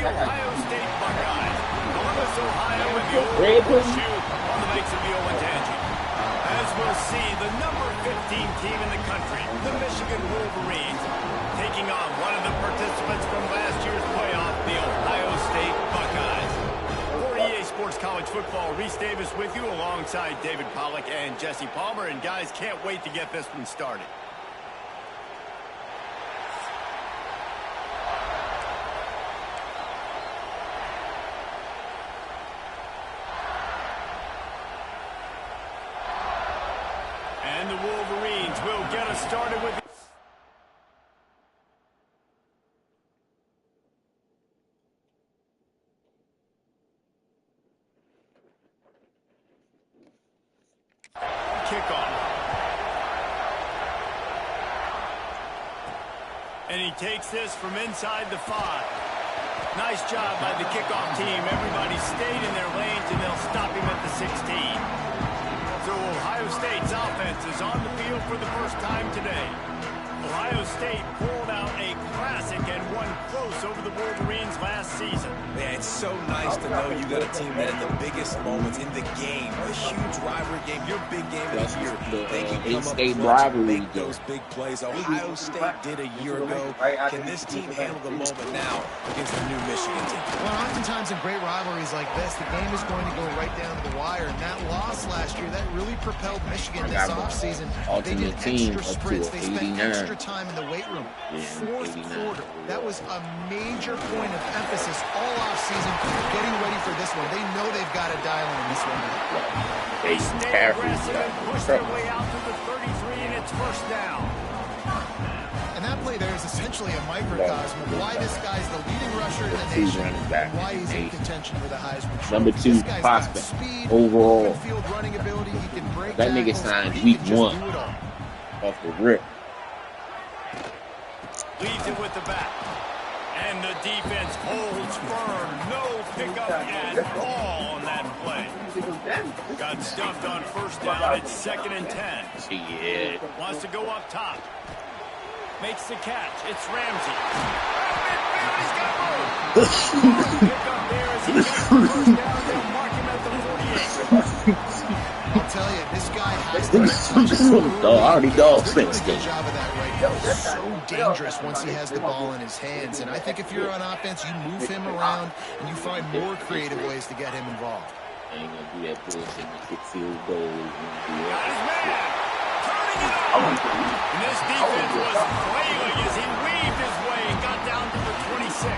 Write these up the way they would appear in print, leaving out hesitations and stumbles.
the Ohio State Buckeyes. Columbus, Ohio, and the old horseshoe on the banks of the Olentangy. As we'll see, the number 15 team in the country, the Michigan Wolverines, taking on one of the participants from last year's playoff, the Ohio State Buckeyes. For EA Sports College Football, Reese Davis with you alongside David Pollack and Jesse Palmer. And guys, can't wait to get this one started. And the Wolverines will get us started with... kickoff. And he takes this from inside the 5. Nice job by the kickoff team. Everybody stayed in their lanes, and they'll stop him at the 16. So Ohio State's offense is on the field for the first time today. Ohio State pulled out a classic and won close over the Wolverines last season. Man, it's so nice to know you got a team that in the biggest moments in the game, a huge rivalry game, your big game of the year, they can come up clutch and make those big plays. Ohio State did a year ago. Can this team handle the moment now against the new Michigan team? Well, oftentimes in great rivalries like this, the game is going to go right down to the wire. And that loss last year, that really propelled Michigan this offseason. They did extra sprints. They spent extra time in the weight room. Fourth quarter, that was a major point of emphasis all offseason, getting ready for this one. They know they've got to dial in this one. They stay aggressive and push their way out to the 33, and it's first down. And that play there is essentially a microcosm of why this guy's the leading rusher in the nation and why he's in contention for the Heisman Trophy. Number 2 prospect overall. Running ability, he can break that nigga signed week 1 off the rip. Leads it with the back. And the defense holds firm. No pickup at all on that play. Got stuffed on first down. It's 2nd and 10. Yeah. Wants to go up top. Makes the catch. It's Ramsey. He's got room. Pick up there as he gets the first down. They'll mark him at the 48. I'll tell you, this guy has to I already dog fence game. Job of that right now. He's so dangerous once he has the ball in his hands. And I think if you're on offense, you move him around and you find more creative ways to get him involved. I ain't gonna do that bullshit and kick field goal. Got his man. Turning it over. And this defense was flailing as he weaved his way and got down to the 26.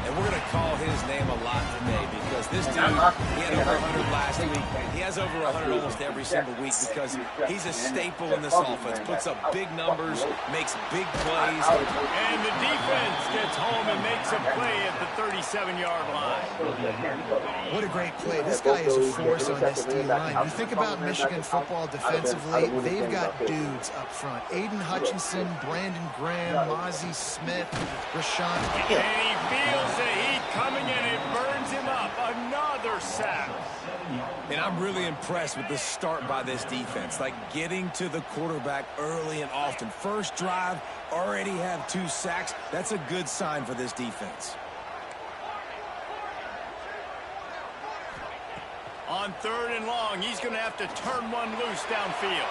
And we're going to call his name a lot today because this dude, he had over 100 last week. He has over 100 almost every single week because he's a staple in this offense. Puts up big numbers, makes big plays. And the defense gets home and makes a play at the 37-yard line. What a great play. This guy is a force on this D-line. You think about Michigan football defensively, they've got dudes up front. Aiden Hutchinson, Brandon Graham, Mozzie Smith, Rashawn. And he feels the heat coming in. It burns him up. Another sack. And I'm really impressed with the start by this defense. Like getting to the quarterback early and often. First drive, already have 2 sacks. That's a good sign for this defense. On 3rd and long, he's going to have to turn one loose downfield.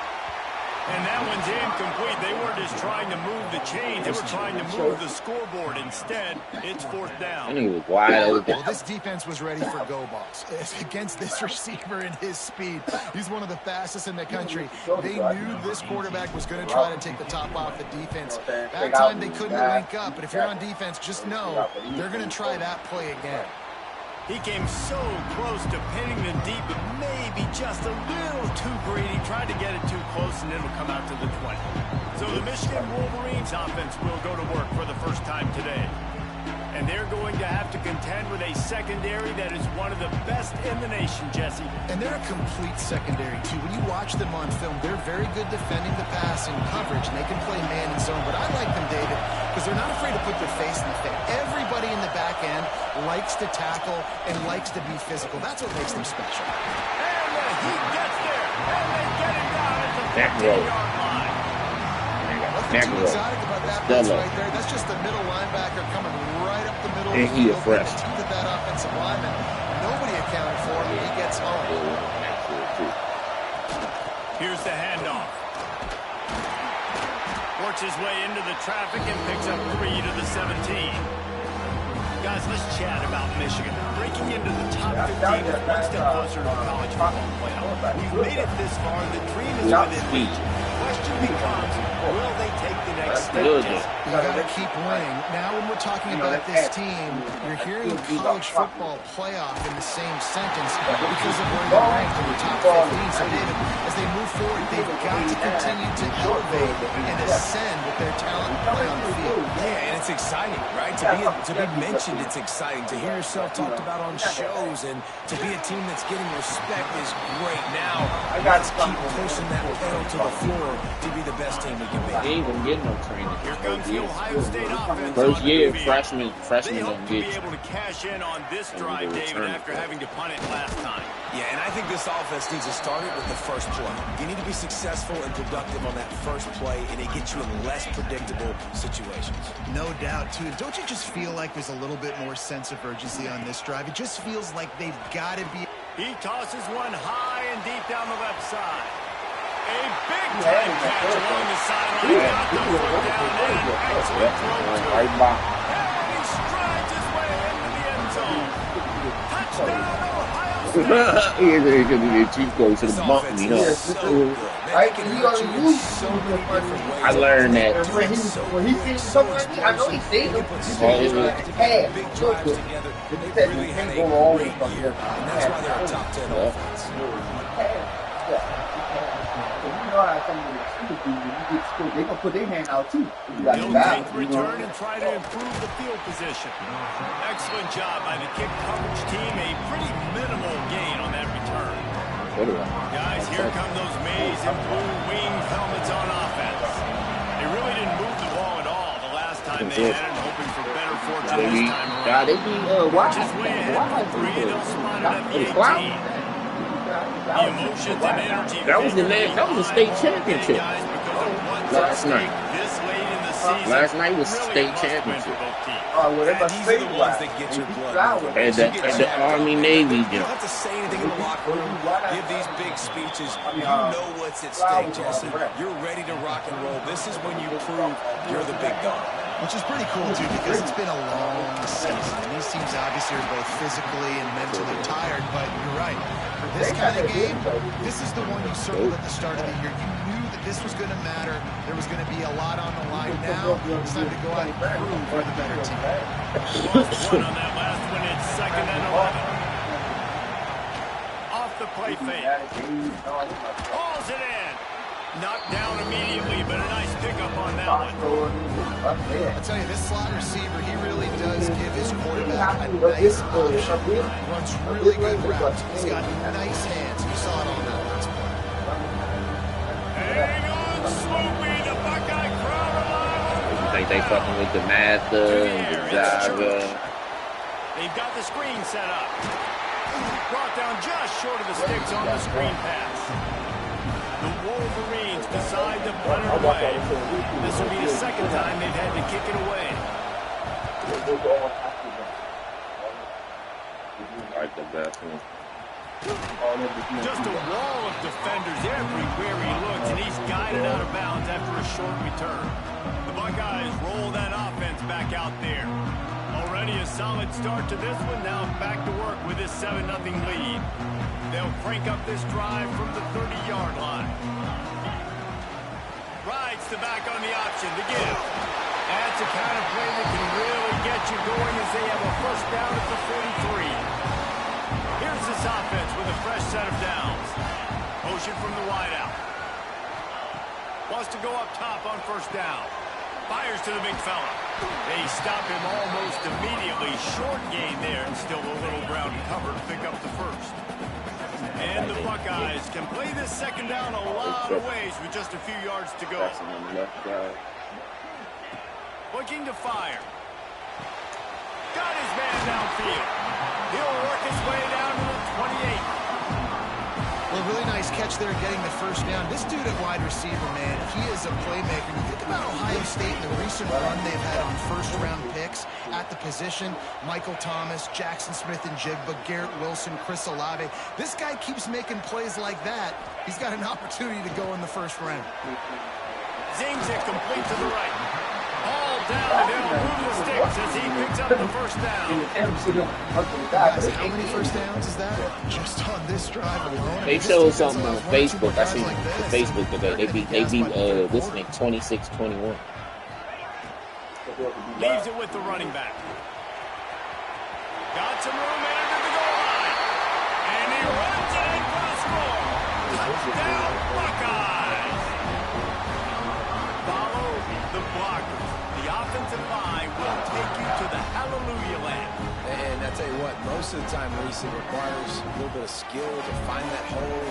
And that one's incomplete. They weren't just trying to move the chains. They were trying to move the scoreboard. Instead, it's 4th down. And he was wide open. Well, this defense was ready for go balls. Against this receiver and his speed, he's one of the fastest in the country. They knew this quarterback was going to try to take the top off the defense. That time they couldn't link up, but if you're on defense, just know they're going to try that play again. He came so close to pinning them deep, but maybe just a little too greedy. Tried to get it too close, and it'll come out to the 20. So the Michigan Wolverines offense will go to work for the first time today. And they're going to have to contend with a secondary that is one of the best in the nation, Jesse. And they're a complete secondary, too. When you watch them on film, they're very good defending the pass and coverage, and they can play man and zone. But I like them, David, because they're not afraid to put their face in the thing. Everybody in the back end likes to tackle and likes to be physical. That's what makes them special. And he gets there, and they get it down at the 15-yard line. Nothing too exotic about that pass right there. That's just the middle linebacker coming the he a field. fresh. The teeth of that offensive lineman. Nobody accounted for him. He gets home. Here's the handoff. Works his way into the traffic and picks up 3 to the 17. Guys, let's chat about Michigan. Breaking into the top 15 is one step closer to the college football playoff. We've made it this far. The dream is within reach. The question becomes, will they take the next step? You got to keep winning. Now when we're talking about this team, you're hearing college football playoff in the same sentence because of where they're ranked in the top 15. So, David, as they move forward, they've got to continue to elevate and ascend with their talent play on the field. Yeah, and it's exciting, right? To be mentioned, it's exciting. To hear yourself talked about on shows and to be a team that's getting respect is great. Now, let's keep pushing that pedal to the floor to be the best team we can be. They ain't gonna get no training. Here comes the Ohio State offense. First year, freshmen They hope don't to be get. able to cash in on this drive, David, after having to punt it last time. Yeah, and I think this offense needs to start it with the first play. You need to be successful and productive on that first play, and it gets you in less predictable situations. No doubt, too. Don't you just feel like there's a little bit more sense of urgency on this drive? It just feels like they've got to be... He tosses one high and deep down the left side. A big-time catch along the sideline. Got the foot down and an excellent throw to Right by. and he strides his way into the end zone. Touchdown, Ohio State. The Chief goes to the bump, you know. I learned that. When he sees something like that, I know he sees him. Big drives together. They really had a great year, and that's why they're a top 10 offense. They're gonna put their hand out too. They'll take the return and try to improve the field position. Excellent job by the kick coverage team. A pretty minimal gain on that return. Guys, here come those maize and blue winged helmets on offense. They really didn't move the ball at all the last time they had it, hoping for better fortune this time around. They be Just way ahead for 3, and they'll spot it at the 18. The emotions and energy. That was the state championship last night. This late in the season. Last night was really state must win championship. for both teams. These are the ones that get your blood moving. And the Army-Navy You don't have to say anything in the locker room. Give these big speeches. You know what's at stake, Jesse. You're ready to rock and roll. This is when you prove you're the big dog. Which is pretty cool, too, because it's been a long season. And these teams obviously are both physically and mentally tired, but you're right. For this kind of game, this is the one you circled at the start of the year. You knew that this was going to matter. There was going to be a lot on the line. Now, it's time to go out and prove we're the better team. Lost one on that last one. It's 2nd and 11. Off the play fake. Hauls it in. Knocked down immediately, but a nice pickup on that one. I'll tell you, this slot receiver, he really does give his quarterback a nice option. He runs really good routes. He's got nice hands. You saw it on that last play. Hang on, Swoopy, the Buckeye crowd alive. You think they fucking with the Mazda and the Java? They've got the screen set up. Brought down just short of the sticks on the screen pass. The Wolverines decide to punt it away. This will be the 2nd time they've had to kick it away. Like the best one. Just a wall of defenders everywhere he looks, and he's guided out of bounds after a short return. The Buckeyes roll that offense back out there. Already a solid start to this one. Now back to work with this 7-0 lead. They'll crank up this drive from the 30-yard line. Rides the back on the option to give. That's a kind of play that can really get you going as they have a first down at the 43. Here's this offense with a fresh set of downs. Motion from the wideout. Wants to go up top on first down. Fires to the big fella. They stop him almost immediately. Short gain there, and still a little ground cover to pick up the first. And the Buckeyes can play this 2nd down a lot of ways with just a few yards to go. Looking to fire. Got his man downfield. He'll work his way down to the 28. Well, a really nice catch there getting the first down. This dude at wide receiver, man, he is a playmaker. You think about Ohio State and the recent run they've had on first-round picks at the position. Michael Thomas, Jackson Smith and Jigba, Garrett Wilson, Chris Olave. This guy keeps making plays like that. He's got an opportunity to go in the first round. Zings it complete to the right. All down, and they'll move the sticks as he picks up the first down. Guys, how many first downs is that? Just on this drive alone. They showed something on Facebook. I seen the Facebook today. They beat this thing 26-21. Leaves it with the running back. Got some room into the goal line. And he runs it in for the score. Touchdown, Buckeyes. Follow the blockers. The offensive line will take you to the hallelujah land. And I tell you what, most of the time, Reese, it requires a little bit of skill to find that hole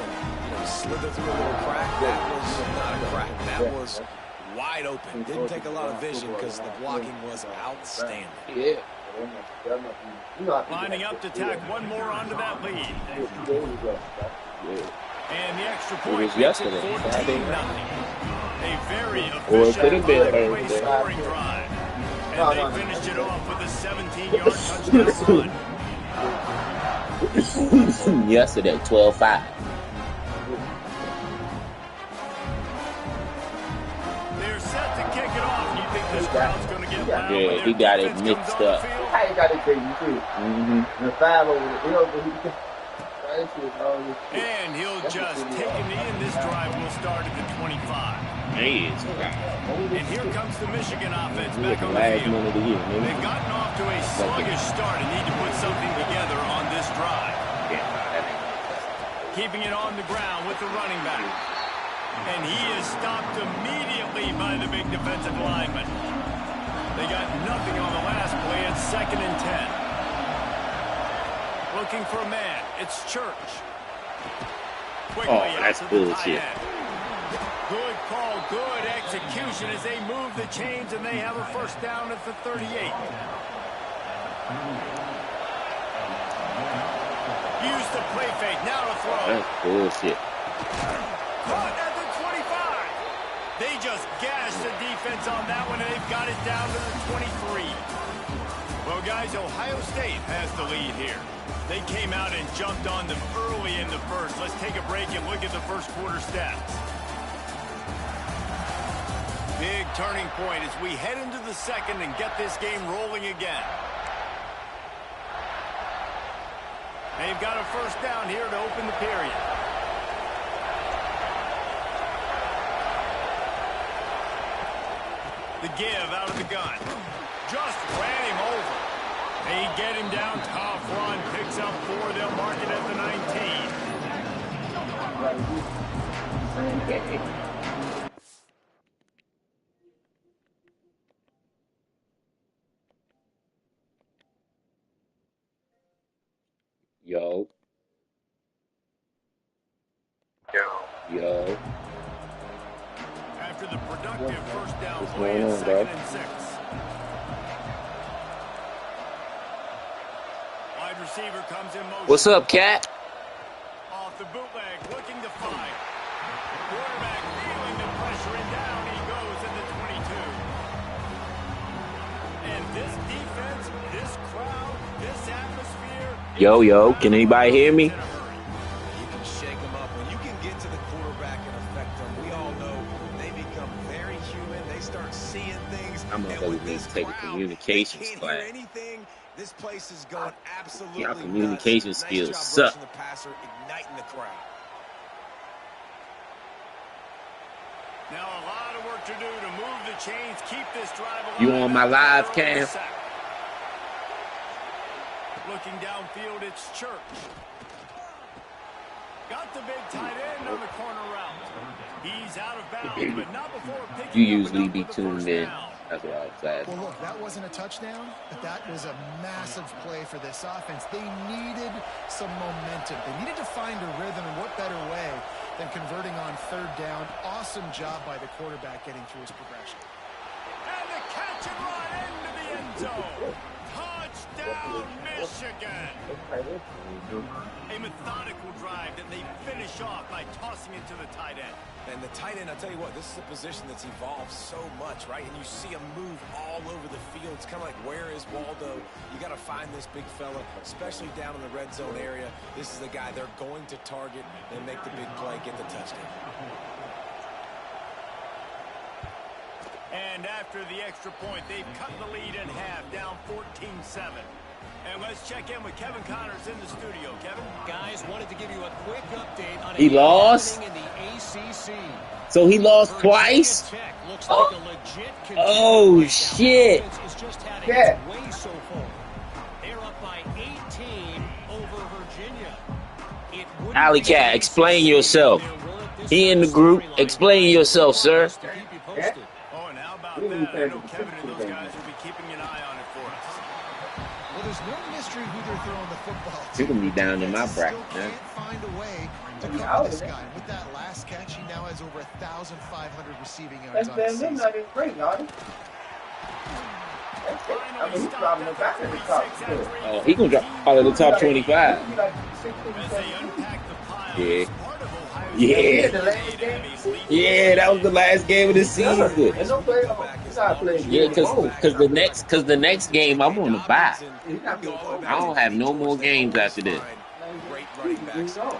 and slither through a little crack. That was not a crack. That was wide open. Didn't take a lot of vision because the blocking was outstanding. Yeah. Lining up to tack one more onto that lead. And the extra point was makes it yesterday, 14-0. A very efficient five-way scoring drive. And they finished it off with a 17-yard touchdown run. Yesterday, 12-5. They're set to kick it off. You think this crowd's going to get loud? Yeah, he got it mixed up. I got it crazy too. The 5 over the And he'll just take a knee, and this drive will start at the 25. He is. And here comes the Michigan offense He back the on the last field. one of the year, man. They've gotten off to a sluggish start and need to put something together on this drive. Keeping it on the ground with the running back. And he is stopped immediately by the big defensive lineman. They got nothing on the last play. It's 2nd and 10. Looking for a man. It's Church. Quickly that's bullshit. Good call, good execution as they move the chains and they have a first down at the 38. Use the play fake, now to throw. That's bullshit. Caught at the 25. They just gashed the defense on that one and they've got it down to the 23. Well, guys, Ohio State has the lead here. They came out and jumped on them early in the first. Let's take a break and look at the first quarter stats. Big turning point as we head into the second and get this game rolling again. They've got a first down here to open the period. The give out of the gun. Just ran him over. They get him down, tough run, picks up 4. They'll mark it at the 19. Yo. After the productive first down What's play, going it's on, 2nd bro? and 6. Wide receiver comes in motion. What's up, Cat? Off the bootleg, looking to fire. Quarterback feeling the pressure and down he goes in the 22. And this defense, this crowd, this atmosphere. Yo, can anybody hear me? You can shake them up. When you can get to the quarterback and affect them, we all know they become very human. They start seeing things. I'm gonna go take a communications class. Anything. This place is going absolutely Y'all communication nuts. skills Nice job suck. rushing the passer, igniting the crowd. Now a lot of work to do to move the chains, keep this drive alive. You on my live cam? Looking downfield, it's Church. Got the big tight end on the corner route. He's out of bounds, but not before picking You up usually enough be for the tuned first in. down. That's what I was saying. Well, look, that wasn't a touchdown, but that was a massive play for this offense. They needed some momentum. They needed to find a rhythm, and what better way than converting on 3rd down. Awesome job by the quarterback getting through his progression. And the catch and run into the end zone. Touchdown, Michigan. A methodical drive that they finish off by tossing it to the tight end. And the tight end, I'll tell you what, this is a position that's evolved so much, right? And you see him move all over the field. It's kind of like, where is Waldo? You got to find this big fella, especially down in the red zone area. This is the guy they're going to target and make the big play, get the touchdown. And after the extra point, they've cut the lead in half, down 14-7. And let's check in with Kevin Connors in the studio. Kevin? Guys, wanted to give you a quick update on he lost? in the ACC. So he lost twice? Oh, shit. Yeah. They're up by 18 over Virginia. Alley Cat, explain yourself. He in the group. Explain yourself, sir. Yeah. Oh, and how about that? I know Kevin and those guys will be keeping an eye on it for us. Well, there's no mystery who they're throwing the football to. You're going to be down in my bracket, still man. can't find a way to cover this guy. With that last catch, he now has over 1,500 receiving yards on the season. That's not even great, y'all. I mean, he's dropping the back of the top. Oh, he going to drop out of the top 25. As they unpack the pile, Yeah. part of Ohio Yeah. The last game. Yeah, that was the last game of the season. And no play. He's not playing. Yeah, because the next game I'm on the bye. He's not playing. I don't have no more games after this. Great running backs. And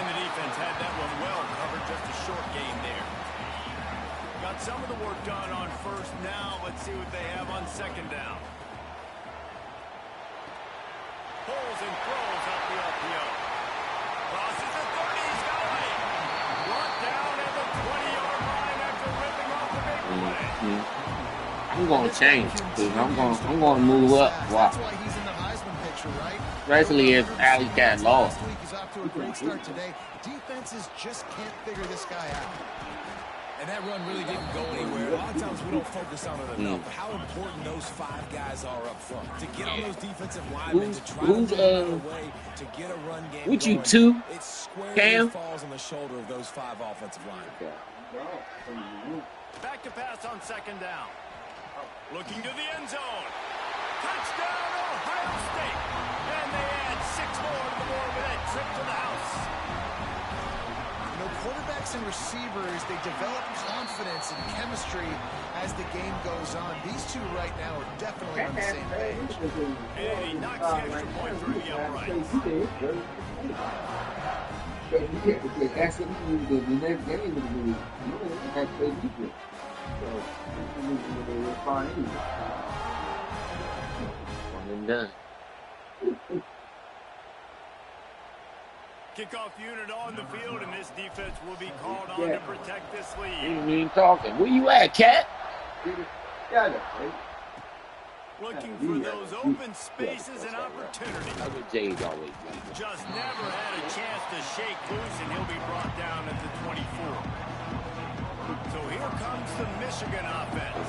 the defense had that one well covered, just a short gain there. Got some of the work done on first. Now let's see what they have on second down. Pulls and throws out the RPO. Crosses the 30, he's got away. Brought down at the 20-yard line after ripping off the big play. I'm gonna change because I'm gonna move up. Wow. That's why he's in the Heisman picture, right? Especially if Alley Cat lost. Last week, he's off to a great start today. Defenses just can't figure this guy out. And that run really didn't go anywhere. A lot of times we don't focus on it enough, but how important those five guys are up front. To get on those defensive linemen, to try to find a way to get a run game What you going, two? it squarely Cam? falls on the shoulder of those five offensive linemen. Back to pass on second down. Looking to the end zone. Touchdown, Ohio State. And they add 6 more to the board with that trip to the house. You know, quarterbacks and receivers, they develop confidence and chemistry as the game goes on. These two right now are definitely on the same page. And he knocks the extra point through the uprights. That's what he did. The next game was going to have to play defense. So, it's fine anyway. One and done. Kickoff unit on the field, and this defense will be called on to protect this You lead. ain't even talking. Where you at, Cat? Yeah, that's right. Looking for those open spaces and opportunities. That's what Jay's always doing. Just never had a chance to shake loose, and he'll be brought down at the 24. So here comes the Michigan offense.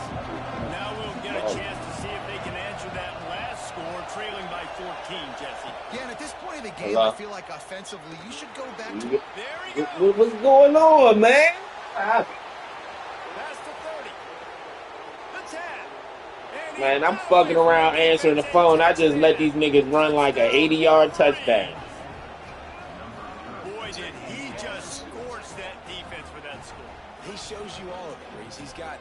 Now we'll get a chance to see if they can answer that last score, trailing by 14, Jesse. Yeah, and at this point of the game, I feel like offensively, you should go back to... There he goes. What's going on, man? Past the 30. The 10. And Man, I'm fucking around answering the phone. I just let these niggas run like an 80-yard touchdown. boy, did he just scorch that defense for that score. He shows you all of it, Reese. He's got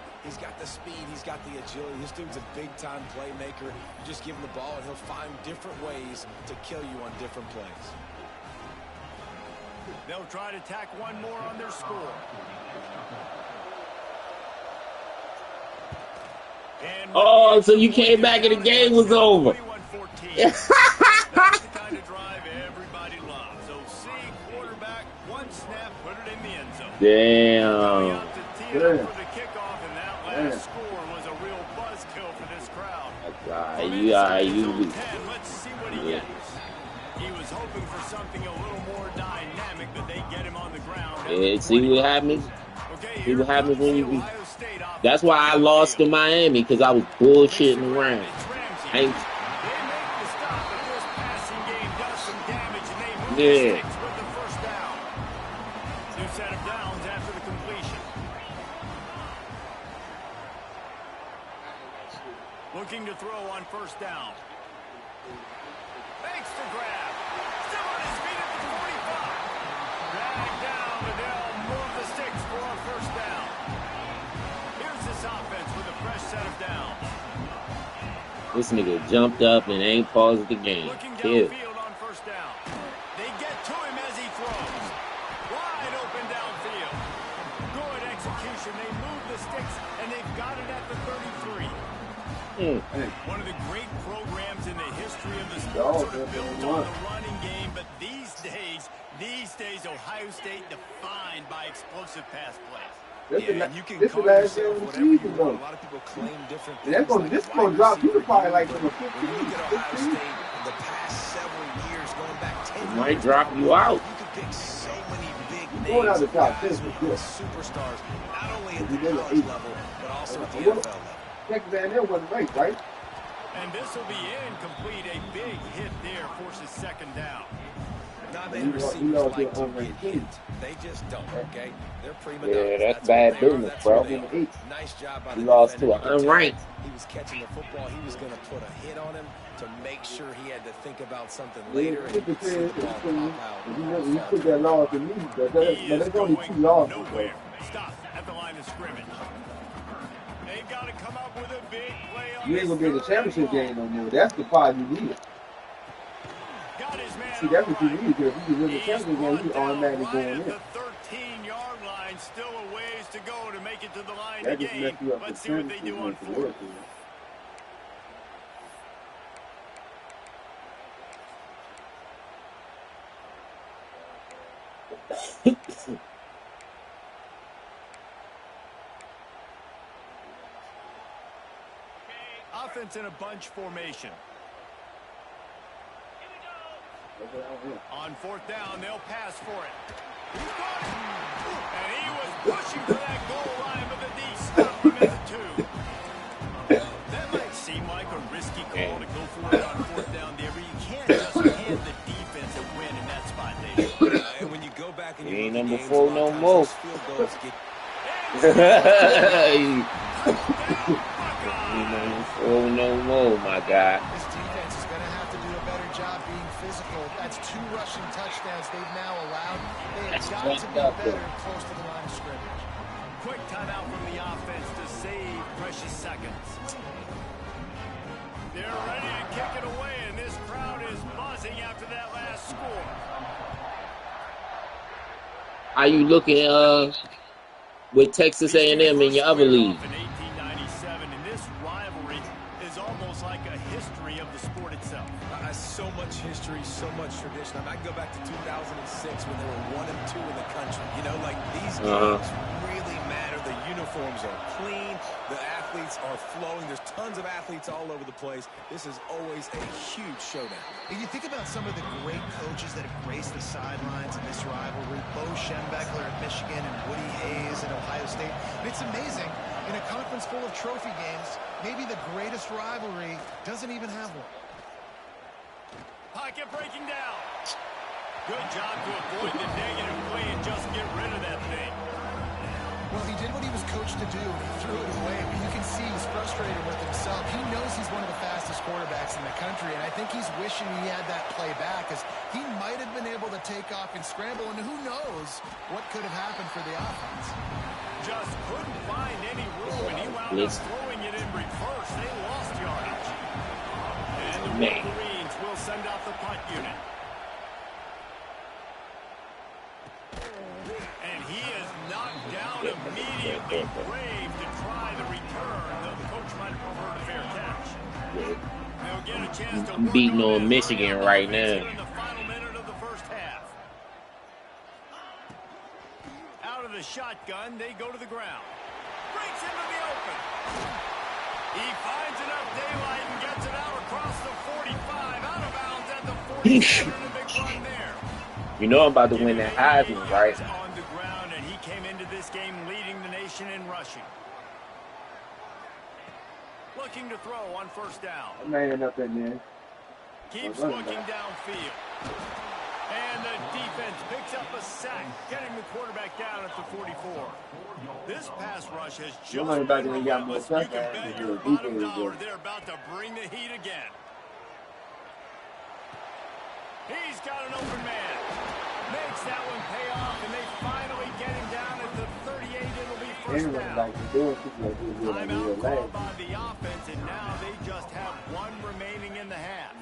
the speed, he's got the agility. This dude's a big-time playmaker. You just give him the ball, and he'll find different ways to kill you on different plays. They'll try to tack one more on their score. And Oh, so you came back and the game was over. 21-14. That's the kind of drive everybody loves. So see, quarterback, one snap, put it in the end zone. Damn. Out to tee it up for the kickoff, and that last score was a real buzzkill for this crowd. From inside his own 10, let's see what he gets. He was hoping for something a little more dynamic, but they get him on the ground. Yeah, see what happens? Okay, See what happens when you be... Ohio State offense. That's why I lost to Miami, because I was bullshitting around. I ain't... They make the stop, but this passing game does some damage, and they move Yeah. the sticks with the first down. New set of downs after the completion. Looking to throw on first down. Makes the grab. Still on his feet at the 45. Dragged down, but they'll move the sticks for a first down. Here's this offense with a fresh set of downs. This nigga jumped up and ain't paused the game. Looking downfield on first down. They get to him as he throws. Wide open downfield. Good execution. They move the sticks, and they've got it at the 33. One of the great programs in the history of the sport, sort of built on the running game, but these days, Ohio State defined by explosive pass plays. Yeah, you can call yourself whatever you want. A lot of people claim different things. This going to drop you probably like from a 15. When you look at Ohio State in the past several years, going back 10 years, it might drop you out. You could pick so many big names of guys who are superstars, not only at the college level, but also at the NFL level. Texas A&M wasn't ranked, right? And this will be incomplete. A big hit there forces second down. Not that receivers like to get hit. They just don't, okay? They're prima donnas. Yeah, that's bad business, bro. Nice job by the he lost to defender. an unranked. He was catching the football. He was going to put a hit on him to make sure he had to think about something later. And he could see the ball pop out. He put that loss in me, but there's only 2 losses. Nowhere. Stop at the line of scrimmage. They've got to come up with a big play on You ain't gonna be in the championship game no more. That's the part you need. See, that's what you need, because if you win the championship game, you automatically going in. The 13-yard line, still a ways to go to make it to the line That of just game. messed you up. Let's see what they do on fourth. Offense in a bunch formation. On fourth down, they'll pass for it. He's got it. And he was pushing for that goal line, but the D stopped him at the 2. That might seem like a risky call to go for it on fourth down there, but you can't just hand the defense a win in that spot, Dave. And when you go back and He you ain't look at number games, 4 a lot no of times more. those field goals get Oh, no more, my guy. This defense is going to have to do a better job being physical. That's 2 rushing touchdowns they've now allowed. They have got to be better close to the line of scrimmage. Quick timeout from the offense to save precious seconds. They're ready to kick it away, and this crowd is buzzing after that last score. How you looking with Texas A&M in your other league? In 1897, and this rivalry is almost like a history of the sport itself. so much history, so much tradition. I can go back to 2006 when they were 1 and 2 in the country. You know, like these games really matter. The uniforms are clean. The athletes are flowing. There's tons of athletes all over the place. This is always a huge showdown. And you think about some of the great coaches that have graced the sidelines in this rivalry. Bo Schembechler at Michigan and Woody Hayes at Ohio State. And it's amazing. In a conference full of trophy games, maybe the greatest rivalry doesn't even have one. Pocket breaking down. Good job to avoid the negative play and just get rid of that thing. Well, he did what he was coached to do. He threw it away, but you can see he's frustrated with himself. He knows he's one of the fastest quarterbacks in the country, and I think he's wishing he had that play back, because he might have been able to take off and scramble, and who knows what could have happened for the offense. Just couldn't find any room, and he wound up throwing it in reverse. They lost yardage. And the Wolverines will send out the punt unit. And he is knocked down immediately. Brave to try the return, though the coach might have preferred a fair catch. They'll get a chance to I'm beating on Michigan right now. in the final minute of the first half. Out of the shotgun, they go to the ground. Breaks into the open. He finds enough daylight and gets it out across the 45, out of bounds at the 47, and a big run there. You know I'm about to win that Heisman, right? On the ground, and he came into this game leading the nation in rushing. Looking to throw on first down. I'm laying up in there. Keeps looking downfield. And the defense picks up a sack, getting the quarterback down at the 44. This pass rush has just been relentless. You can bet your bottom dollar they're about to bring the heat again. He's got an open man. Makes that one pay off, and they finally get him down at the 38. It'll be first down. Timeout called by the offense, and now they just have one remaining in the half.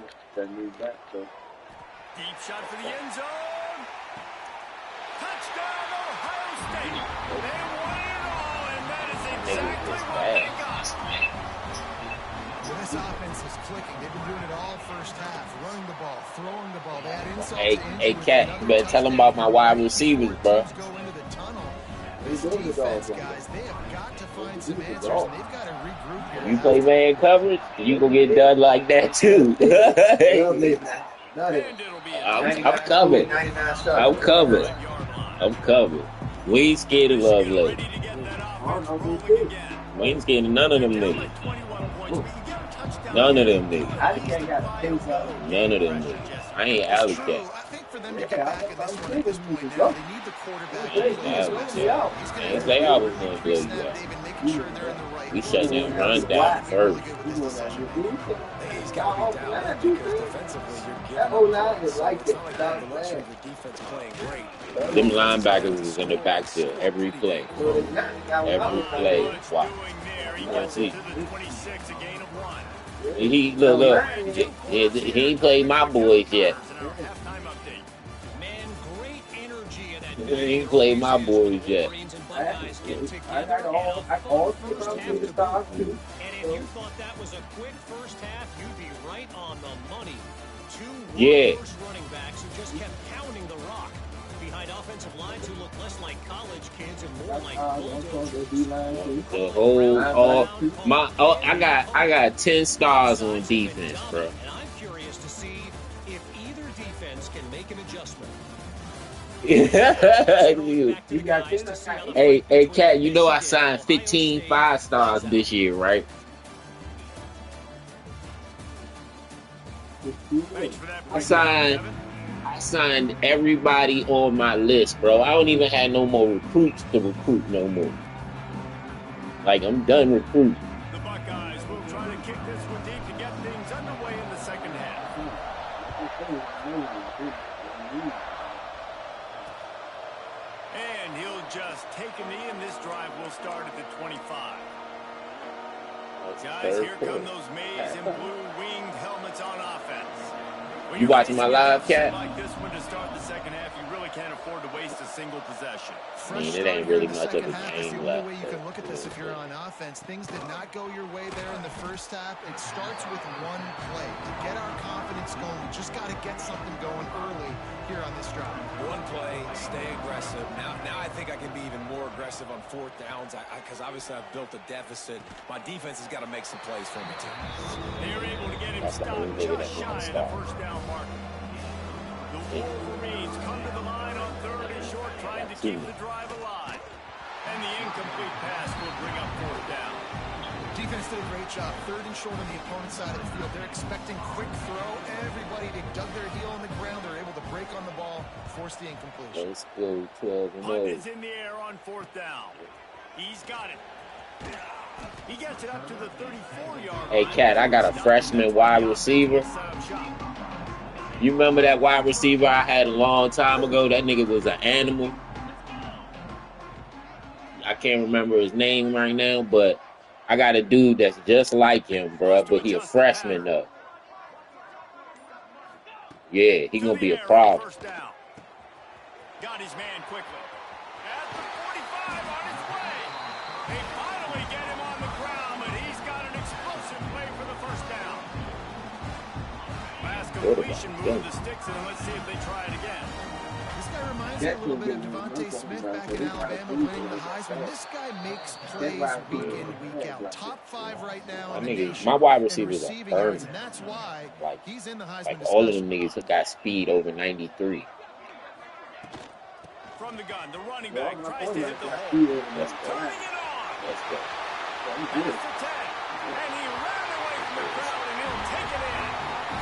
Deep shot for the end zone. Touchdown, Ohio State. They won it all, and that is exactly what they got. When this offense is clicking, they've been doing it all first half. Running the ball, throwing the ball. They had insult to injury. Hey, Cat, you better tell them about my wide receivers, bro. Go into the tunnel. This defense, guys, they have got to find some answers, and they've got to regroup here. You play man coverage, you gonna get done like that too. I'm covered. I'm covered. I'm covered. We ain't scared of Love Lady. We ain't scared of none of them niggas. None of them niggas. None of them niggas. I ain't alley cat. I think for them to get back in this one at this point now, they need the quarterback to play his best. I ain't say I was gonna play you out. We shut them run down first. He's got to be down because defensively you're getting the luxury of the defense playing great. Them linebackers is in the backfield every play. Every play. Watch. You want to see. Look. He ain't played my boys yet. He ain't played my boys yet. I got all three rounds to start too. And if you thought that was a quick first half, you'd be right on the money. Two running backs who just kept pounding the rock behind offensive lines who look less like college kids and more like bulldozers. The whole I got 10 stars on defense, bro. And I'm curious to see if either defense can make an adjustment. Hey, Cat, you know I signed 15 5-stars this year, right? I signed everybody on my list, bro. I don't even have no more recruits to recruit no more. Like, I'm done recruiting. The Buckeyes will try to kick this one deep to get things underway in the second half. And he'll just take a knee, and this drive will start at the 25. Guys, here come those maize and blue-winged helmets on offense. When You watching my live, Cat? like this one to start the second half, you really can't afford to waste a single possession. I mean, it ain't really much of a game left. The only way you can look at this if you're on offense. Things did not go your way there in the first half. It starts with one play. To get our confidence going, we just got to get something going early here on this drive. One play, stay aggressive. Now I think I can be even more aggressive on fourth downs because obviously I've built a deficit. My defense has got to make some plays for me too. They're able to get him stopped just shy of the first down mark. The Wolverines come to the line on third and short, trying to keep the drive alive. And the incomplete pass will bring up fourth down. Defense did a great job. Third and short on the opponent's side of the field. They're expecting quick throw. Everybody, they dug their heel on the ground. They're able to break on the ball, force the incompletion. Let's go 12-0. Punt is in the air on fourth down. He's got it. He gets it up to the 34-yard line. Hey, Cat, I got a freshman wide receiver. You remember that wide receiver I had a long time ago? That nigga was an animal. I can't remember his name right now, but I got a dude that's just like him, bro. But he a freshman, though. Yeah, he gonna be a problem. Got his man quickly. At the 45 on his way. They finally get him on the ground, but he's got an explosive play for the first down. Last completion, move the sticks, and let's see if they try it again. This guy reminds me a little bit of Devontae Smith back in Alabama winning the Heisman. This guy makes plays week in, week out. Top 5 right now in the nation. My wide receivers are yards, and that's why he's in the Heisman discussion. All of them niggas got speed over 93. From the gun, the running back tries to hit the hole. Turning it on. Let's go. That's the 10. And he ran away from the crowd, and he'll take it in.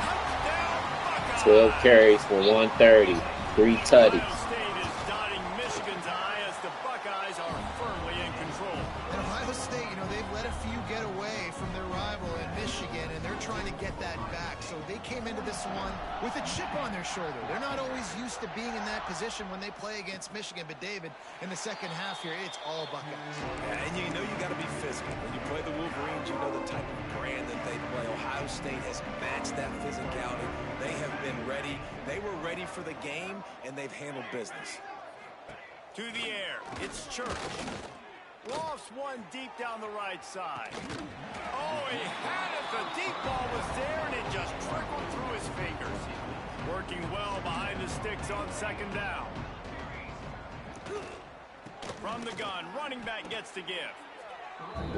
Touchdown, Buckeyes. 12 carries for 130. 3 tutties. Ohio State is dotting Michigan's eye as the Buckeyes are firmly in control. And Ohio State, you know, they've let a few get away from their rival in Michigan, and they're trying to get that back. So they came into this one with a chip on their shoulder. They're not always used to being in that position when they play against Michigan. But, David, in the second half here, it's all Buckeyes. Yeah, and you know you got to be physical. When you play the Wolverines, you know the type of brand that they play. Ohio State has matched that physicality. They have been ready. They were ready for the game, and they've handled business. To the air, it's Church. Lofts one deep down the right side. Oh, he had it. The deep ball was there, and it just trickled through his fingers. Working well behind the sticks on second down. From the gun, running back gets the give.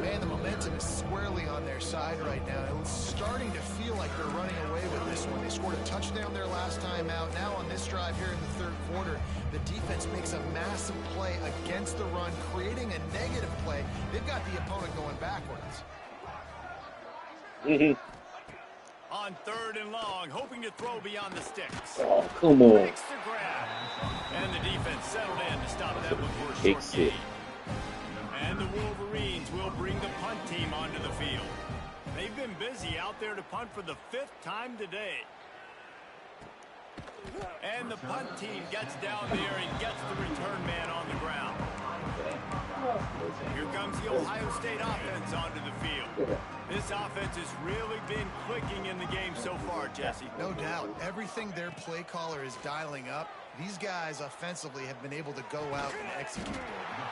Man, the momentum is squarely on their side right now. It's starting to feel like they're running away with this one. They scored a touchdown their last time out. Now on this drive here in the third quarter, the defense makes a massive play against the run, creating a negative play. They've got the opponent going backwards. On third and long, hoping to throw beyond the sticks. Oh, come on. Makes the grab. And the defense settled in to stop that one for a short gain. And the Wolverines will bring the punt team onto the field. They've been busy out there to punt for the 5th time today. And the punt team gets down there and gets the return man on the ground. Here comes the Ohio State offense onto the field. This offense has really been clicking in the game so far, Jesse. No doubt. Everything their play caller is dialing up, these guys offensively have been able to go out and execute.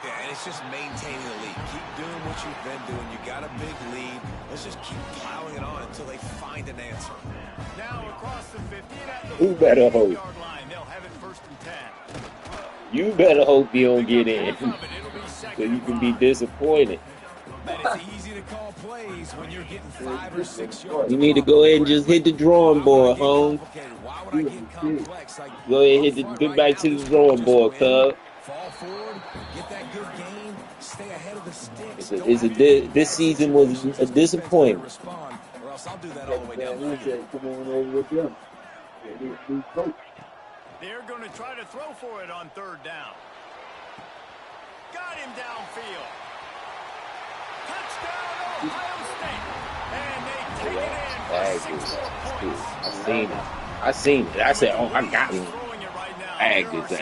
Yeah, and it's just maintaining the lead. Keep doing what you've been doing. You got a big lead. Let's just keep plowing it on until they find an answer. Now across the 50 at the Who better hope? yard line. They'll have it 1st and 10. You better hope you don't get in, so you can be disappointed. And it's easy to call plays when you're getting 5 or 6 yards. You need to go ahead and just hit the drawing board, home. Why would I get complex? Like, Go ahead and get back to the drawing board, cub. Fall forward, get that good gain, stay ahead of the sticks. This season was a disappointment. Respond, or else I'll do that all the way down the field. Come on over with them. They're going to try to throw for it on 3rd down. Got him downfield. Touchdown, Ohio State. And they take it in for 6 more points. I seen it. I said, oh, I got him. Ag his ass.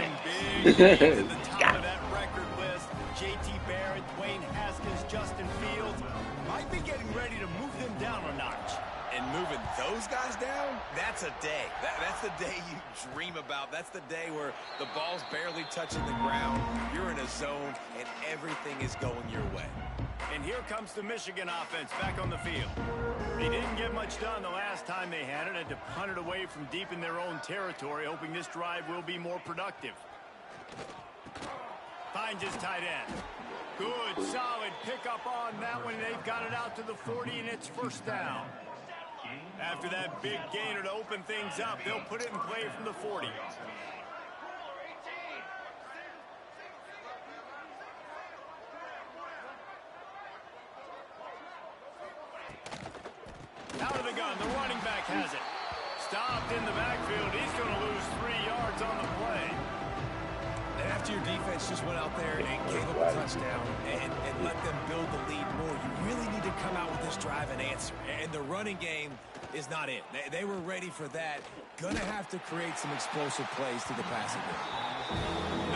Got him. That record list, J.T. Barrett, Dwayne Haskins, Justin Fields might be getting ready to move them down a notch. And moving those guys down, that's a day. That's the day you dream about. That's the day where the ball's barely touching the ground. You're in a zone, and everything is going your way. And here comes the Michigan offense back on the field. They didn't get much done the last time they had it. Had to punt it away from deep in their own territory, hoping this drive will be more productive. Finds his tight end. Good, solid pickup on that one. They've got it out to the 40, and it's 1st down. After that big gainer to open things up, they'll put it in play from the 40. Out of the gun, the running back has it. Stopped in the backfield. He's going to lose 3 yards on the play. And after your defense just went out there and gave up a touchdown and let them build the lead more, you really need to come out with this drive and answer. And the running game is not it. They were ready for that. Going to have to create some explosive plays through the passing game.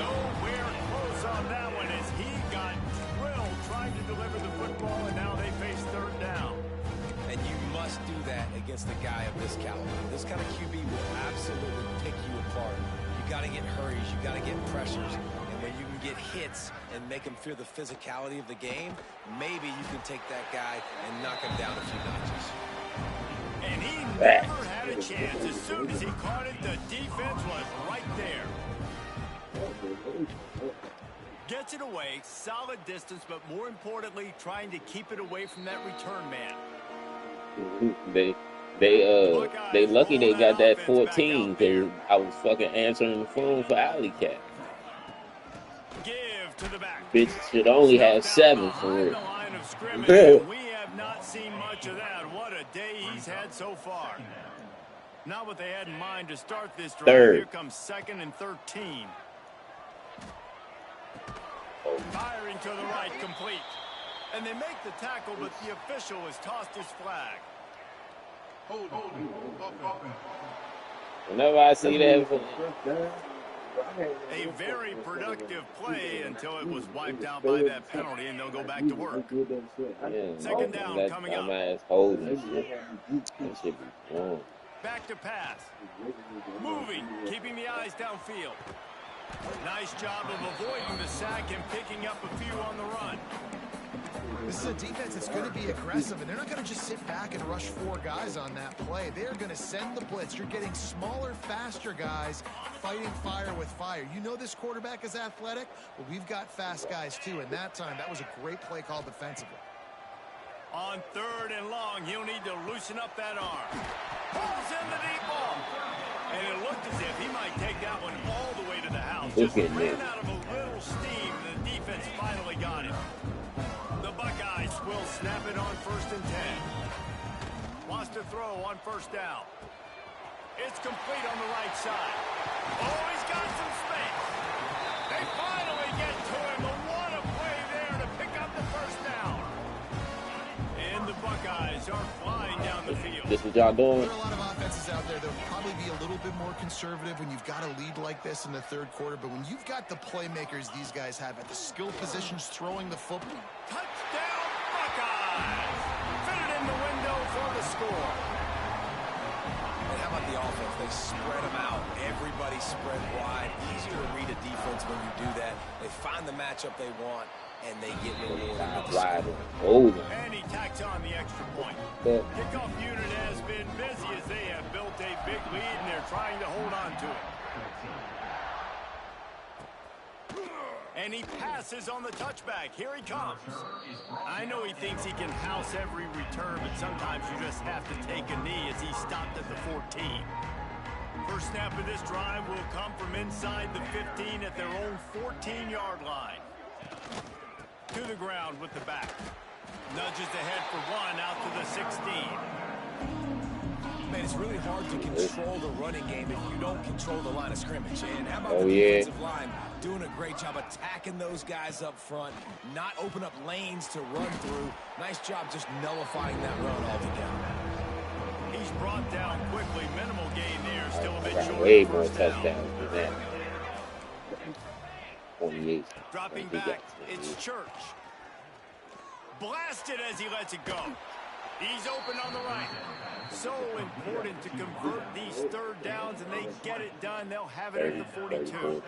Nowhere close on that one as he got drilled trying to deliver the football, and now they face 3rd down. And you must do that against a guy of this caliber. This kind of QB will absolutely pick you apart. You got to get hurries. You got to get pressures. And when you can get hits and make him feel the physicality of the game, maybe you can take that guy and knock him down a few notches. And he never had a chance. As soon as he caught it, the defense was right there. Gets it away, solid distance, but more importantly, trying to keep it away from that return man. They lucky they got that 14. I was fucking answering the phone for Alley Cat. Give to the back. Bitch should only have 7 for real. We have not seen much of that. What a day he's had so far. Not what they had in mind to start this drive. Third. Here comes 2nd and 13. Firing to the right, complete. And they make the tackle, but the official has tossed his flag. Whenever I see that, a very productive play until it was wiped out by that penalty, and they'll go back to work. yeah, 2nd down coming up. Holding shit. That shit be wrong. Back to pass. Moving, keeping the eyes downfield. Nice job of avoiding the sack and picking up a few on the run. This is a defense that's going to be aggressive, and they're not going to just sit back and rush 4 guys on that play. They're going to send the blitz. You're getting smaller, faster guys fighting fire with fire. You know this quarterback is athletic? Well, we've got fast guys, too, and that time, that was a great play call defensively. On 3rd and long, he'll need to loosen up that arm. Pulls in the deep ball. And it looked as if he might take that one all the way to the house. Just ran out of a little steam. The defense finally got him. The Buckeyes will snap it on 1st and 10. Wants to throw on 1st down. It's complete on the right side. Oh, he's got some space. They finally get to him. But what a play there to pick up the 1st down. And the Buckeyes are flying down the field. This what y'all doing? There are a lot of offenses out there that will probably be a little bit more conservative when you've got a lead like this in the 3rd quarter. But when you've got the playmakers these guys have at the skill positions throwing the football. Touchdown, Buckeyes! Fit it in the window for the score. And how about the offense? They spread them out. Everybody spread wide. Easier to read a defense when you do that. They find the matchup they want, and they get rewarded. And he tacks on the extra point. Kickoff unit has been busy as they have built a big lead, and they're trying to hold on to it. And he passes on the touchback. Here he comes. I know he thinks he can house every return, but sometimes you just have to take a knee as he stopped at the 14. First snap of this drive will come from inside the 15 at their own 14-yard line. To the ground with the back. Nudges ahead for 1 out to the 16. Man, it's really hard to control the running game if you don't control the line of scrimmage. And how about the defensive line doing a great job attacking those guys up front, not open up lanes to run through. Nice job just nullifying that run altogether. He's brought down quickly. Minimal gain there. Still a bit short. Way more touchdowns than that. 28. Dropping back, it's Church. Blasted as he lets it go. He's open on the right. So important to convert these 3rd downs, and they get it done. They'll have it at the 42.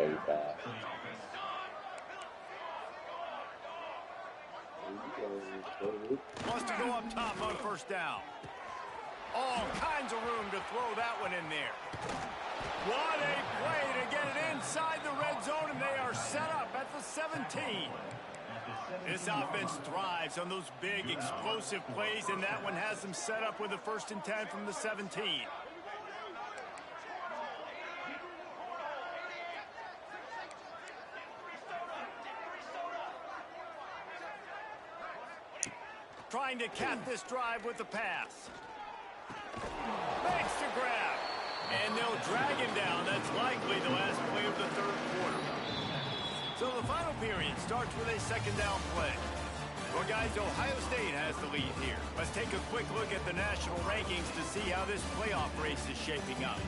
Wants to go up top on 1st down. All kinds of room to throw that one in there. What a play to get it inside the red zone, and they are set up at the 17. This offense thrives on those big, explosive plays, and that one has them set up with a 1st and 10 from the 17. Trying to cap this drive with the pass. Makes the grab. And they'll drag him down. That's likely the last play of the 3rd quarter. So the final period starts with a 2nd down play. Well, guys, Ohio State has the lead here. Let's take a quick look at the national rankings to see how this playoff race is shaping up.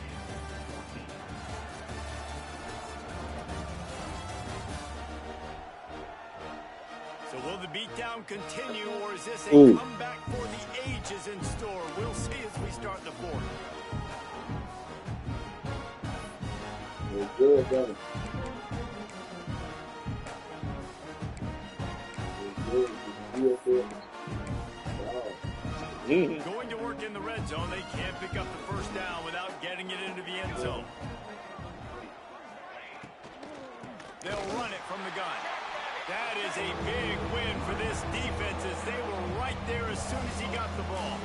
So will the beatdown continue, or is this a comeback for the ages in store? We'll see as we start the 4th. Good, brother. Going to work in the red zone. They can't pick up the 1st down without getting it into the end zone. They'll run it from the gun. That is a big win for this defense as they were right there as soon as he got the ball.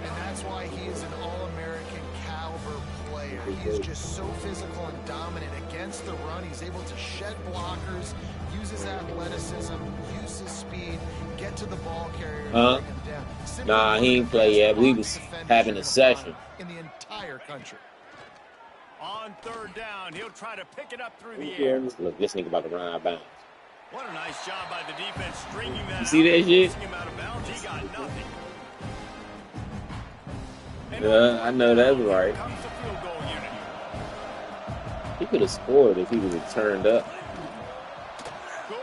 And that's why he is an All-American caliber player. He is just so physical and dominant against the run. He's able to shed blockers, use his athleticism, use his speed, get to the ball carrier, and bring him down. Nah, he ain't play yet. We was having a session. In the entire Fire country. On third down, he'll try to pick it up through the air. Look, this nigga about to run out of bounds. What a nice job by the defense stringing that you see that shit? Him out of bounds. He got nothing. I know that's right. He could have scored if he would have turned up. Good,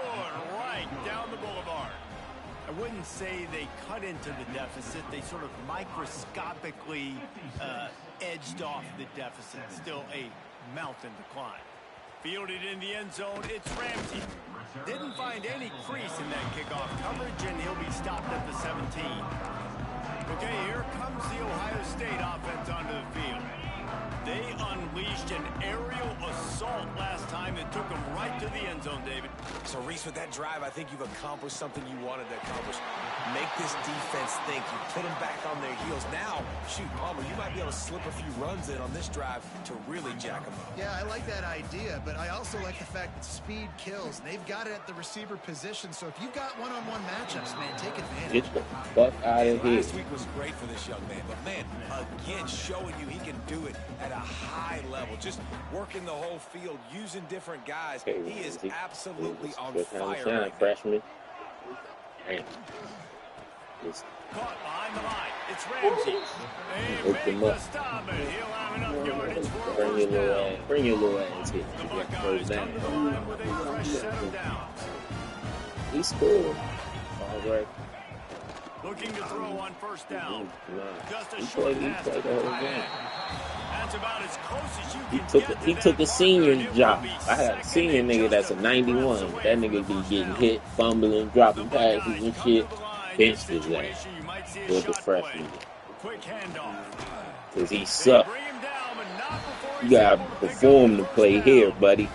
right down the boulevard. I wouldn't say they cut into the deficit. They sort of microscopically edged off the deficit. Still a mountain to climb. Fielded in the end zone, it's Ramsey. Didn't find any crease in that kickoff coverage, and he'll be stopped at the 17. Okay, here comes the Ohio State offense onto the field. They unleashed an aerial assault last time that took them right to the end zone, David. So, Reese, with that drive, I think you've accomplished something you wanted to accomplish. Make this defense think. You put them back on their heels. Now, shoot, Palmer, you might be able to slip a few runs in on this drive to really jack them up. Yeah, I like that idea, but I also like the fact that speed kills. They've got it at the receiver position, so if you've got one-on-one matchups, man, take advantage. Get the fuck out of here. Last week was great for this young man, but, man, again, showing you he can do it at a high level. Just working the whole field, using different guys. Okay, he is absolutely on fire shine, right freshman. Damn. Caught behind the line. It's Ramsey. They make the stop, and he'll have enough yardage for a first down. Bring your little ass here. The Buckeyes come to the line with a fresh set of downs. He scored. All right. Looking to throw on first down. Just a He short played pass. the whole game. That's about as close as you can get. He took a senior job. I had a senior nigga that's a 91. That nigga be getting hit, fumbling, dropping passes and shit. Benched his ass with the freshman. Quick handoff. Because he sucked. You gotta perform to play here, buddy.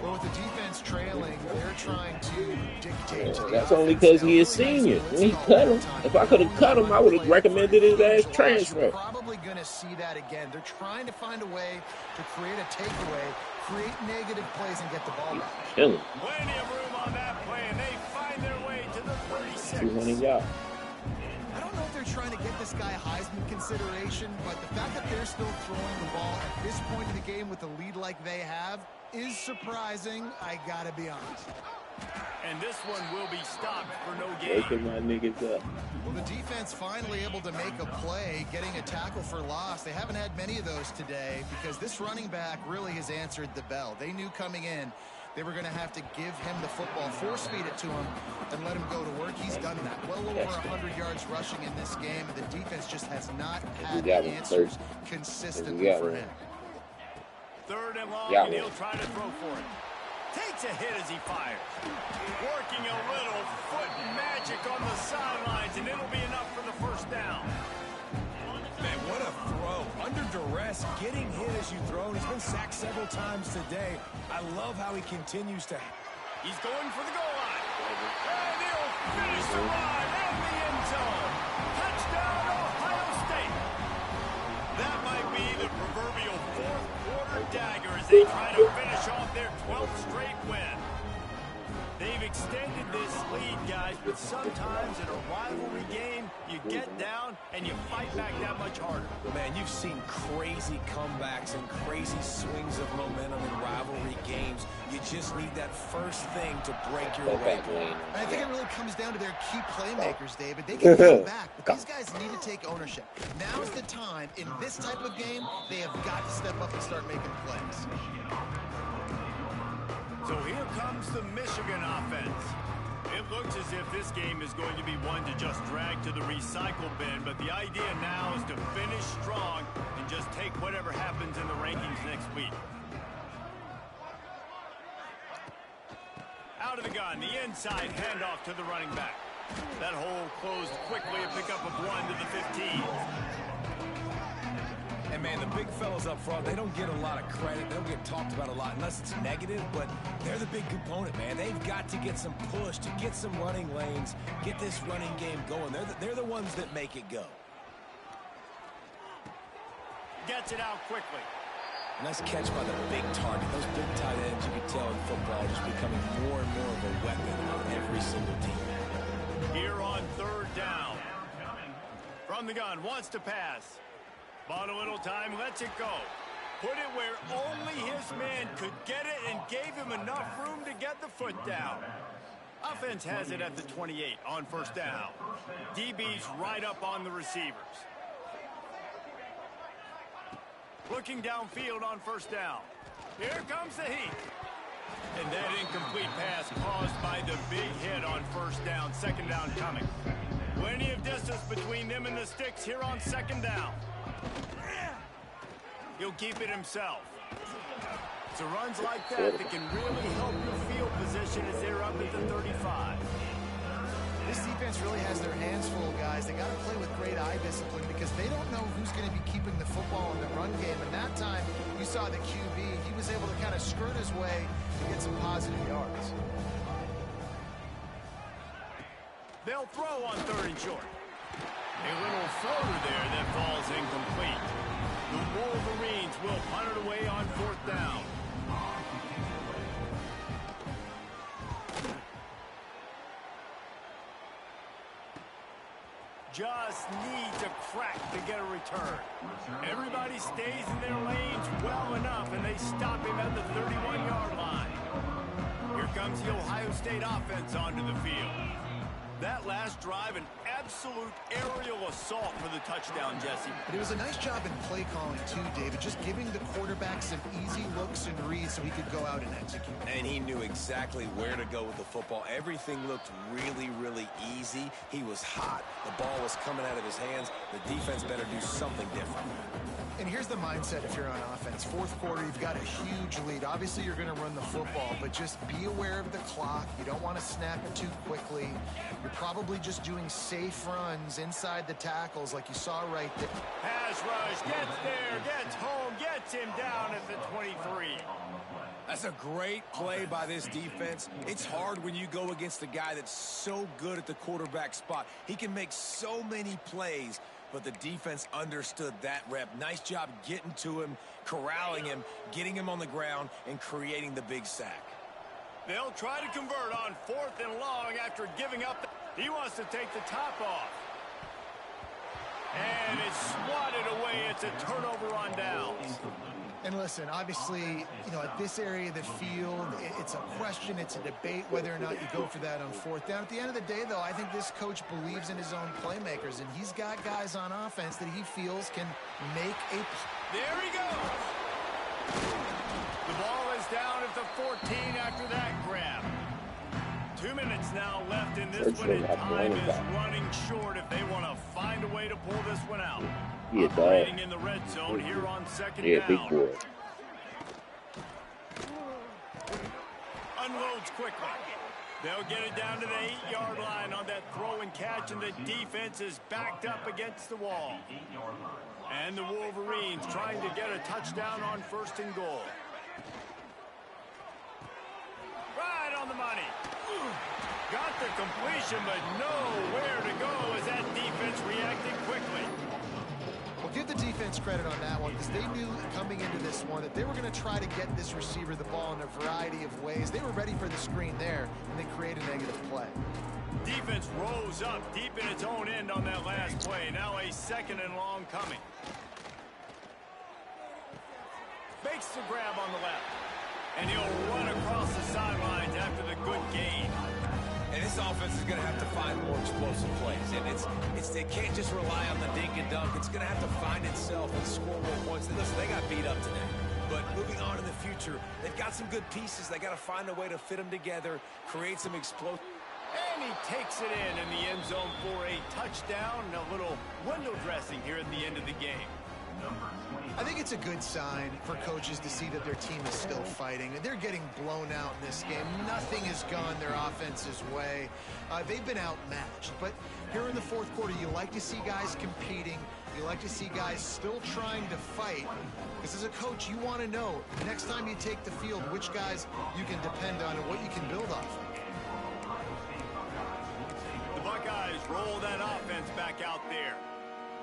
Well, with the defense trailing, they're trying to dictate to the That's only because he is senior. When he cut him, if I could have cut him, I would have recommended his ass transfer. You're probably going to see that again. They're trying to find a way to create a takeaway, create negative plays, and get the ball back. Killing. Plenty of room on that play, and they find their way to the 36. 200 yards. I don't know if they're trying to get this guy Heisman consideration, but the fact that they're still throwing the ball at this point in the game with a lead like they have is surprising, I gotta be honest. And this one will be stopped for no gain. Waking my niggas up. Well, the defense finally able to make a play, getting a tackle for loss. They haven't had many of those today because this running back really has answered the bell. They knew coming in they were going to have to give him the football, force feed it to him, and let him go to work. He's done that. Well over 100 yards rushing in this game, and the defense just has not had the answers consistently for him. Third and long, and he'll try to throw for it. Takes a hit as he fires. Working a little foot magic on the sidelines, and it'll be enough for the first down. Man, what a throw. Under duress, getting hit as you throw. He's been sacked several times today. I love how he continues to... He's going for the goal line. And he'll finish the ride in the end zone. Touchdown, Ohio State. That might be the proverbial fourth quarter dagger as they try to finish off their 12th straight win. They've extended this lead, guys, but sometimes in a rivalry game, you get down and you fight back that much harder. Man, you've seen crazy comebacks and crazy swings of momentum in rivalry games. You just need that first thing to break your way. I think it really comes down to their key playmakers, David. They can come back, but these guys need to take ownership. Now's the time. In this type of game, they have got to step up and start making plays. So here comes the Michigan offense. It looks as if this game is going to be one to just drag to the recycle bin, but the idea now is to finish strong and just take whatever happens in the rankings next week. Out of the gun, the inside handoff to the running back. That hole closed quickly, a pickup of 1 to the 15. And, man, the big fellas up front, they don't get a lot of credit. They don't get talked about a lot unless it's negative, but they're the big component, man. They've got to get some push, to get some running lanes, get this running game going. They're the ones that make it go. Gets it out quickly. Nice catch by the big target. Those big tight ends, you can tell in football, just becoming more and more of a weapon on every single team. Here on third down. From the gun, wants to pass. Bought a little time, lets it go. Put it where only his man could get it and gave him enough room to get the foot down. Offense has it at the 28 on first down. DB's right up on the receivers. Looking downfield on first down. Here comes the heat. And that incomplete pass caused by the big hit on first down. Second down coming. Plenty of distance between them and the sticks here on second down. He'll keep it himself. So runs like that can really help your field position as they're up at the 35. This defense really has their hands full, guys. They got to play with great eye discipline because they don't know who's going to be keeping the football in the run game. And that time, you saw the QB. He was able to kind of skirt his way to get some positive yards. They'll throw on third and short. A little floater there that falls incomplete. The Wolverines will punt it away on fourth down. Just needs a crack to get a return. Everybody stays in their lanes well enough, and they stop him at the 31-yard line. Here comes the Ohio State offense onto the field. That last drive, an absolute aerial assault for the touchdown, Jesse. But it was a nice job in play calling, too, David, just giving the quarterback some easy looks and reads so he could go out and execute. And he knew exactly where to go with the football. Everything looked really, really easy. He was hot. The ball was coming out of his hands. The defense better do something different. And here's the mindset if you're on offense. Fourth quarter, you've got a huge lead. Obviously, you're going to run the football, but just be aware of the clock. You don't want to snap it too quickly. You're probably just doing safe runs inside the tackles like you saw right there. Pass rush, gets there, gets home, gets him down at the 23. That's a great play by this defense. It's hard when you go against a guy that's so good at the quarterback spot. He can make so many plays. But the defense understood that rep. Nice job getting to him, corralling him, getting him on the ground, and creating the big sack. They'll try to convert on fourth and long after giving up. He wants to take the top off. And it's swatted away. It's a turnover on downs. And listen, obviously, at this area of the field, it's a question, it's a debate whether or not you go for that on fourth down. At the end of the day, though, I think this coach believes in his own playmakers, and he's got guys on offense that he feels can make a... There he goes! The ball is down at the 14 after that grab. 2 minutes now left in this one, and time is running short if they want to find a way to pull this one out. Operating in the red zone here on second down. Big boy. Unloads quickly. They'll get it down to the 8-yard line on that throw and catch, and the defense is backed up against the wall. And the Wolverines trying to get a touchdown on first and goal. Right on the money. Got the completion, but nowhere to go as that defense reacted quickly. Well, give the defense credit on that one because they knew coming into this one that they were going to try to get this receiver the ball in a variety of ways. They were ready for the screen there, and they create a negative play. Defense rose up deep in its own end on that last play. Now a second and long coming. Makes the grab on the left. And he'll run across the sidelines after the good gain. And this offense is going to have to find more explosive plays. And it can't just rely on the dink and dunk. It's going to have to find itself and score more points. Listen, they got beat up today. But moving on in the future, they've got some good pieces. They got to find a way to fit them together, create some explosive. And he takes it in the end zone for a touchdown. A little window dressing here at the end of the game. I think it's a good sign for coaches to see that their team is still fighting. They're getting blown out in this game. Nothing has gone their offense's way. They've been outmatched. But here in the fourth quarter, you like to see guys competing. You like to see guys still trying to fight. Because as a coach, you want to know next time you take the field which guys you can depend on and what you can build off of. The Buckeyes roll that offense back out there.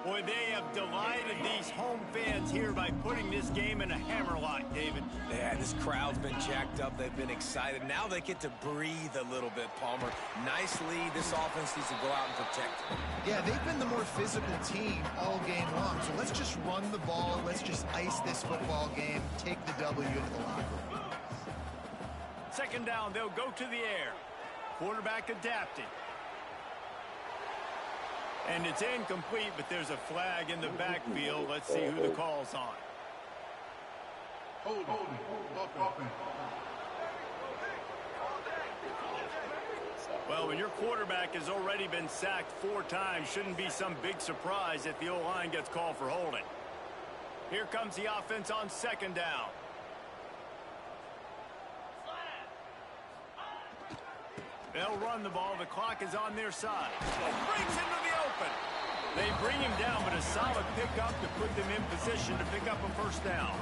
Boy, they have delighted these home fans here by putting this game in a hammerlock, David. Yeah, this crowd's been jacked up. They've been excited. Now they get to breathe a little bit, Palmer. Nice lead. This offense needs to go out and protect it. Yeah, they've been the more physical team all game long. So let's just run the ball. Let's just ice this football game. Take the W into the locker room. Second down, they'll go to the air. Quarterback adapting. And it's incomplete, but there's a flag in the backfield. Let's see who the call's on. Well, when your quarterback has already been sacked 4 times, shouldn't be some big surprise if the O-line gets called for holding. Here comes the offense on second down. They'll run the ball. The clock is on their side. Breaks into the open. They bring him down, but a solid pickup to put them in position to pick up a first down.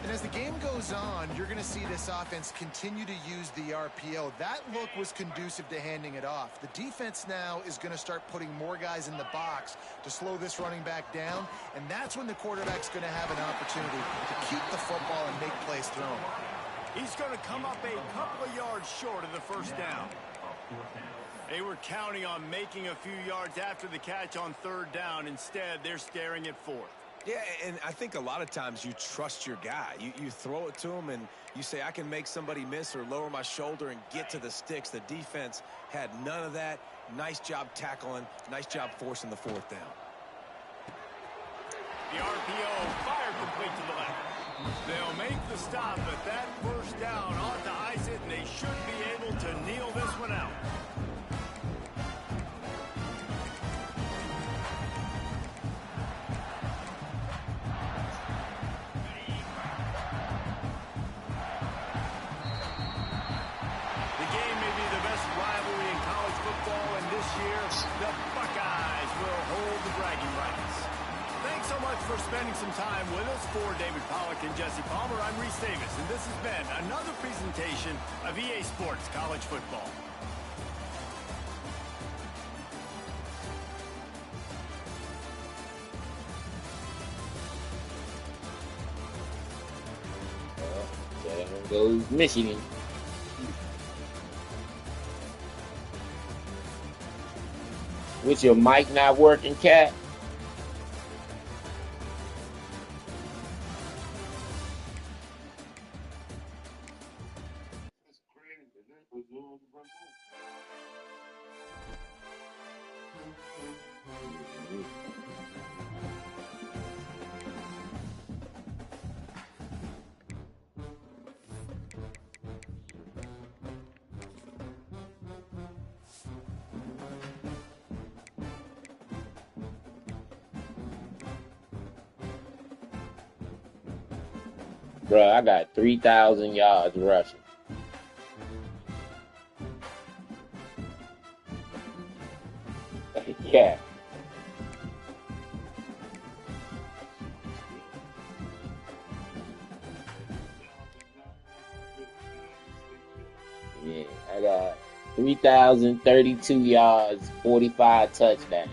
And as the game goes on, you're going to see this offense continue to use the RPO. That look was conducive to handing it off. The defense now is going to start putting more guys in the box to slow this running back down, and that's when the quarterback's going to have an opportunity to keep the football and make plays thrown. He's going to come up a couple of yards short of the first down. They were counting on making a few yards after the catch on third down. Instead, they're staring at fourth. Yeah, and I think a lot of times you trust your guy. You throw it to him and you say, I can make somebody miss or lower my shoulder and get to the sticks. The defense had none of that. Nice job tackling. Nice job forcing the fourth down. The RPO fire complete to the left. They'll make the stop, but that first down ought to ice it, and they should be able to kneel this one out. The Buckeyes will hold the bragging rights. Thanks so much for spending some time with us. For David Pollack and Jesse Palmer, I'm Reese Davis, and this has been another presentation of EA Sports College Football. There goes Michigan. With your mic not working, Cat? Bro, I got 3,000 yards rushing. Yeah. Yeah, I got 3,032 yards, 45 touchdowns.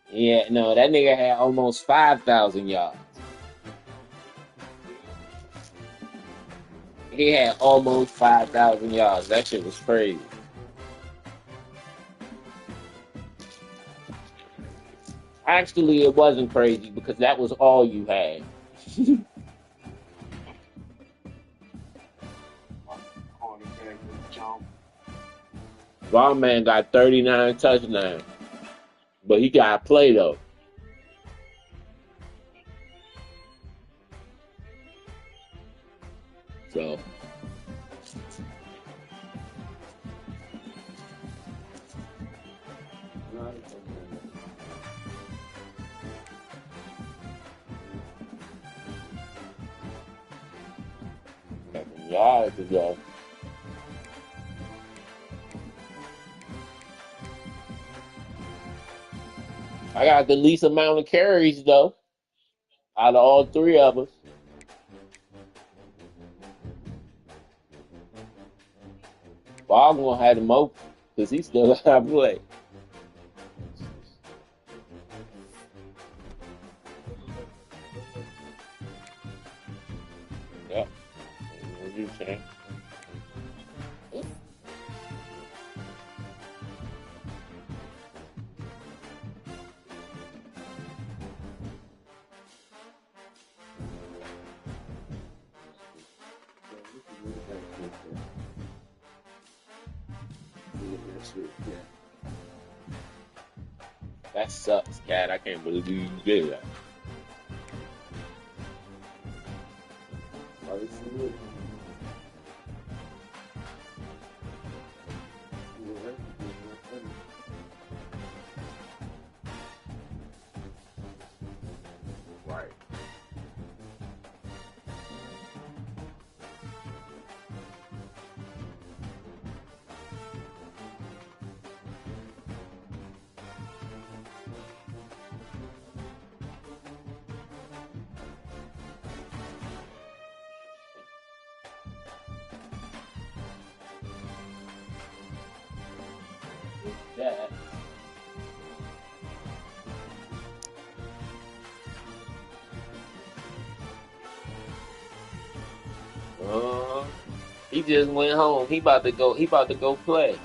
Yeah, no, that nigga had almost 5,000 yards. He had almost 5,000 yards. That shit was crazy. Actually, it wasn't crazy because that was all you had. Ballman got 39 touchdowns. But he got to play, though. So. Yards to go. I got the least amount of carries, though, out of all three of us. Bogman had the most because he still got to play. Yep. What you saying? That sucks, Cat. I can't believe you did that. Right. That. He just went home. He about to go play.